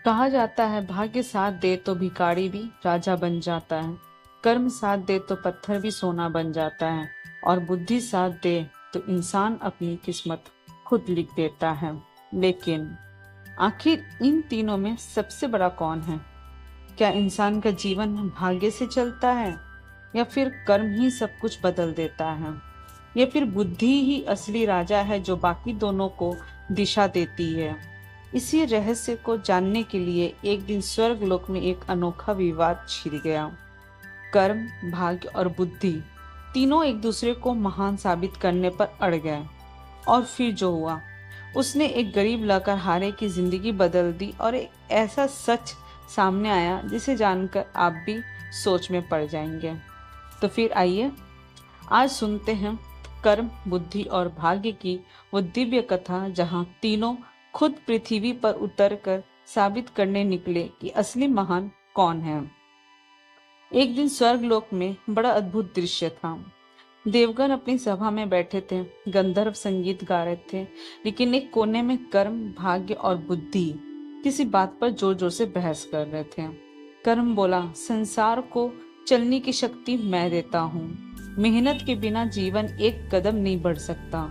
कहा जाता है भाग्य साथ दे तो भिखारी भी राजा बन जाता है, कर्म साथ दे तो पत्थर भी सोना बन जाता है और बुद्धि साथ दे तो इंसान अपनी किस्मत खुद लिख देता है। लेकिन आखिर इन तीनों में सबसे बड़ा कौन है? क्या इंसान का जीवन भाग्य से चलता है, या फिर कर्म ही सब कुछ बदल देता है, या फिर बुद्धि ही असली राजा है जो बाकी दोनों को दिशा देती है? इसी रहस्य को जानने के लिए एक दिन स्वर्ग लोक में एक अनोखा विवाद छिड़ गया। कर्म, भाग्य और बुद्धि तीनों एक दूसरे को महान साबित करने पर अड़ गए। और फिर जो हुआ, उसने एक गरीब लकड़हारे की जिंदगी बदल दी और एक ऐसा सच सामने आया जिसे जानकर आप भी सोच में पड़ जाएंगे। तो फिर आइए आज सुनते हैं कर्म, बुद्धि और भाग्य की वो दिव्य कथा, जहां तीनों खुद पृथ्वी पर उतरकर साबित करने निकले कि असली महान कौन है। एक दिन स्वर्गलोक में बड़ा अद्भुत दृश्य था। देवगण अपनी सभा में बैठे थे, गंधर्व संगीत गा रहे थे, लेकिन एक कोने में कर्म, भाग्य और बुद्धि किसी बात पर जोर जोर से बहस कर रहे थे। कर्म बोला, संसार को चलने की शक्ति मैं देता हूँ, मेहनत के बिना जीवन एक कदम नहीं बढ़ सकता,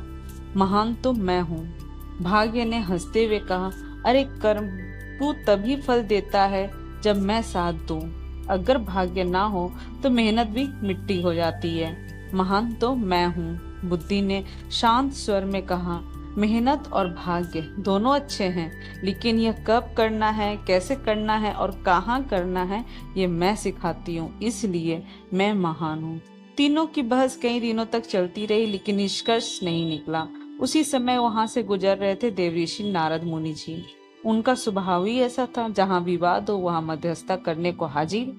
महान तो मैं हूँ। भाग्य ने हंसते हुए कहा, अरे कर्म, तू तभी फल देता है जब मैं साथ दूं। अगर भाग्य ना हो तो मेहनत भी मिट्टी हो जाती है, महान तो मैं हूँ। बुद्धि ने शांत स्वर में कहा, मेहनत और भाग्य दोनों अच्छे हैं, लेकिन यह कब करना है, कैसे करना है और कहाँ करना है, ये मैं सिखाती हूँ, इसलिए मैं महान हूँ। तीनों की बहस कई दिनों तक चलती रही, लेकिन निष्कर्ष नहीं निकला। उसी समय वहां से गुजर रहे थे देवऋषि नारद मुनि जी। उनका स्वभाव ही ऐसा था, जहां विवाद हो वहां मध्यस्थता करने को हाजिर।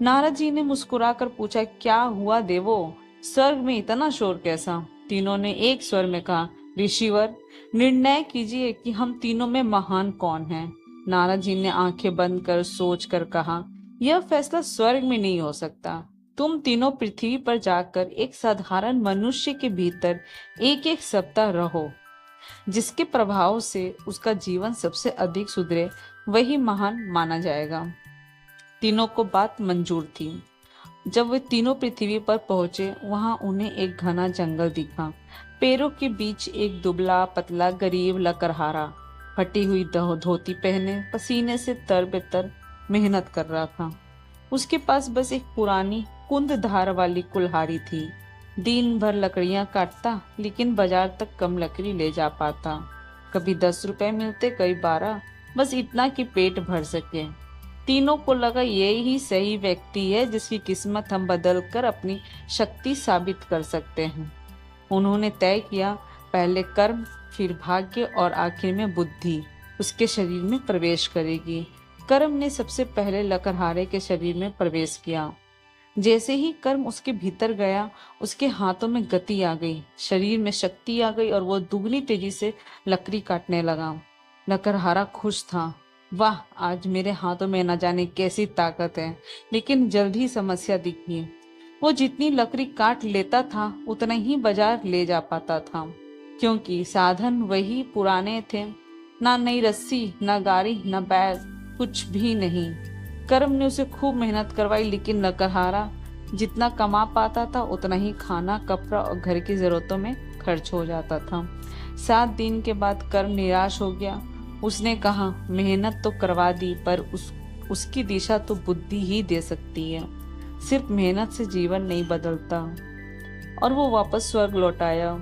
नारद जी ने मुस्कुराकर पूछा, क्या हुआ देवो, स्वर्ग में इतना शोर कैसा? तीनों ने एक स्वर में कहा, ऋषिवर, निर्णय कीजिए कि हम तीनों में महान कौन है। नारद जी ने आंखें बंद कर सोच कर कहा, यह फैसला स्वर्ग में नहीं हो सकता। तुम तीनों पृथ्वी पर जाकर एक साधारण मनुष्य के भीतर एक एक सप्ताह रहो, जिसके प्रभाव से उसका जीवन सबसे अधिक सुधरे, वही महान माना जाएगा। तीनों को बात मंजूर थी। जब वे तीनों पृथ्वी पर पहुंचे, वहां उन्हें एक घना जंगल दिखा। पेड़ों के बीच एक दुबला पतला गरीब लकड़हारा, फटी हुई धोती पहने, पसीने से तरबतर मेहनत कर रहा था। उसके पास बस एक पुरानी कुंद धार वाली कुल्हाड़ी थी। दिन भर लकड़ियां काटता, लेकिन बाजार तक कम लकड़ी ले जा पाता। कभी 10 रुपए मिलते, कभी 12, बस इतना कि पेट भर सके। तीनों को लगा यही ही सही व्यक्ति है जिसकी किस्मत हम बदल कर अपनी शक्ति साबित कर सकते हैं। उन्होंने तय किया, पहले कर्म, फिर भाग्य और आखिर में बुद्धि उसके शरीर में प्रवेश करेगी। कर्म ने सबसे पहले लकड़हारे के शरीर में प्रवेश किया। जैसे ही कर्म उसके भीतर गया, उसके हाथों में गति आ गई, शरीर में शक्ति आ गई और वो दुगनी तेजी से लकड़ी काटने लगा। लकड़हारा खुश था, वाह, आज मेरे हाथों में न जाने कैसी ताकत है। लेकिन जल्द ही समस्या दिखी। वो जितनी लकड़ी काट लेता था उतना ही बाजार ले जा पाता था, क्योंकि साधन वही पुराने थे। ना नई रस्सी, ना गाड़ी, ना बैल, कुछ भी नहीं। कर्म ने उसे खूब मेहनत करवाई, लेकिन लकड़हारा जितना कमा पाता था उतना ही खाना, कपड़ा और घर की जरूरतों में खर्च हो जाता था। 7 दिन के बाद कर्म निराश हो गया। उसने कहा, मेहनत तो करवा दी, पर उसकी दिशा तो बुद्धि ही दे सकती है। सिर्फ मेहनत से जीवन नहीं बदलता। और वो वापस स्वर्ग लौट आया।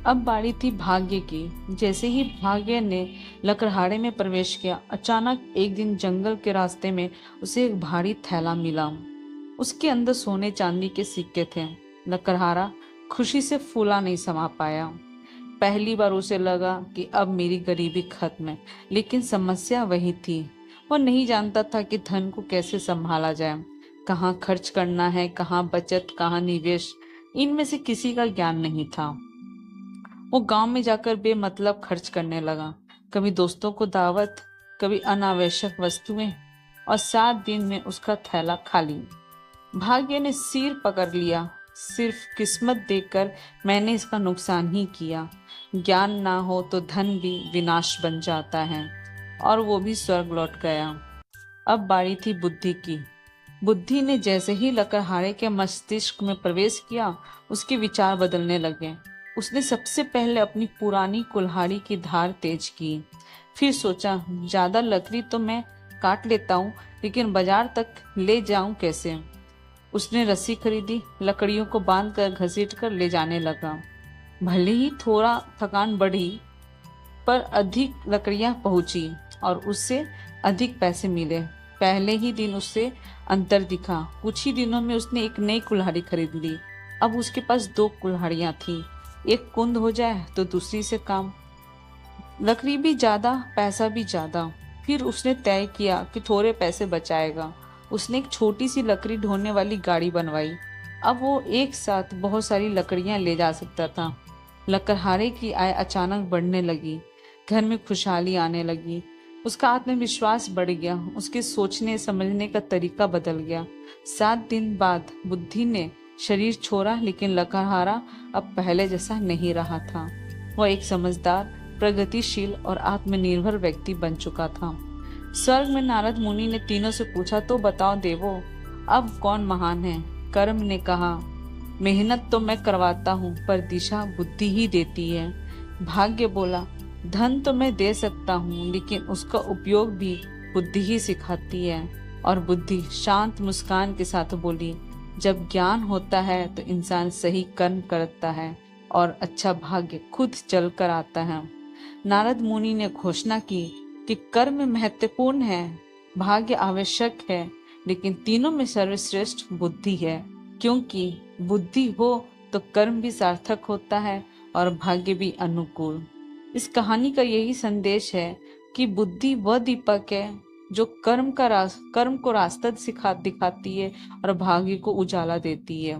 अब बारी थी भाग्य की। जैसे ही भाग्य ने लकड़हारे में प्रवेश किया, अचानक एक दिन जंगल के रास्ते में उसे एक भारी थैला मिला। उसके अंदर सोने चांदी के सिक्के थे। लकड़हारा खुशी से फूला नहीं समा पाया। पहली बार उसे लगा कि अब मेरी गरीबी खत्म है, लेकिन समस्या वही थी। वो नहीं जानता था कि धन को कैसे संभाला जाए, कहाँ खर्च करना है, कहाँ बचत, कहाँ निवेश, इनमें से किसी का ज्ञान नहीं था। वो गांव में जाकर बेमतलब खर्च करने लगा, कभी दोस्तों को दावत, कभी अनावश्यक वस्तुएं, और 7 दिन में उसका थैला खाली। भाग्य ने सिर पकड़ लिया, सिर्फ किस्मत देकर मैंने इसका नुकसान ही किया। ज्ञान ना हो तो धन भी विनाश बन जाता है, और वो भी स्वर्ग लौट गया। अब बारी थी बुद्धि की। बुद्धि ने जैसे ही लकड़हारे के मस्तिष्क में प्रवेश किया, उसके विचार बदलने लगे। उसने सबसे पहले अपनी पुरानी कुल्हाड़ी की धार तेज की। फिर सोचा, ज्यादा लकड़ी तो मैं काट लेता हूँ, लेकिन बाजार तक ले जाऊं कैसे। उसने रस्सी खरीदी, लकड़ियों को बांधकर घसीट कर ले जाने लगा। भले ही थोड़ा थकान बढ़ी, पर अधिक लकड़ियां पहुंची और उससे अधिक पैसे मिले। पहले ही दिन उससे अंतर दिखा। कुछ ही दिनों में उसने एक नई कुल्हाड़ी खरीद ली। अब उसके पास 2 कुल्हाड़ियां थी। एक कुंद हो जाए तो दूसरी से काम। लकड़ी भी ज्यादा, पैसा भी ज्यादा। फिर उसने तय किया कि थोड़े पैसे बचाएगा। उसने एक छोटी सी लकड़ी ढोने वाली गाड़ी बनवाई। अब वो एक साथ बहुत सारी लकड़ियां ले जा सकता था। लकड़हारे की आय अचानक बढ़ने लगी। घर में खुशहाली आने लगी। उसका आत्मविश्वास बढ़ गया। उसके सोचने समझने का तरीका बदल गया। 7 दिन बाद बुद्धि ने शरीर छोड़ा, लेकिन लकड़हारा अब पहले जैसा नहीं रहा था। वह एक समझदार, प्रगतिशील और आत्मनिर्भर व्यक्ति बन चुका था। स्वर्ग में नारद मुनि ने तीनों से पूछा, तो बताओ देवो, अब कौन महान है। कर्म ने कहा, मेहनत तो मैं करवाता हूँ, पर दिशा बुद्धि ही देती है। भाग्य बोला, धन तो मैं दे सकता हूँ, लेकिन उसका उपयोग भी बुद्धि ही सिखाती है। और बुद्धि शांत मुस्कान के साथ बोली, जब ज्ञान होता है तो इंसान सही कर्म करता है और अच्छा भाग्य खुद चल कर आता है। नारद मुनि ने घोषणा की कि कर्म महत्वपूर्ण है, भाग्य आवश्यक है, लेकिन तीनों में सर्वश्रेष्ठ बुद्धि है। क्योंकि बुद्धि हो तो कर्म भी सार्थक होता है और भाग्य भी अनुकूल। इस कहानी का यही संदेश है कि बुद्धि वह दीपक है जो कर्म को रास्ता दिखाती है और भाग्य को उजाला देती है।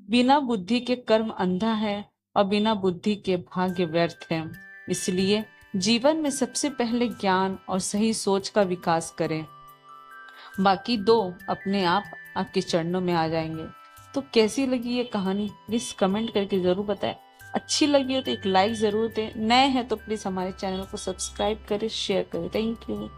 बिना बुद्धि के कर्म अंधा है और बिना बुद्धि के भाग्य व्यर्थ है। इसलिए जीवन में सबसे पहले ज्ञान और सही सोच का विकास करें, बाकी 2 अपने आप आपके चरणों में आ जाएंगे। तो कैसी लगी ये कहानी, प्लीज कमेंट करके जरूर बताएं। अच्छी लगी हो तो एक लाइक जरूर दें। नए हैं तो प्लीज हमारे चैनल को सब्सक्राइब करें, शेयर करें। Thank you.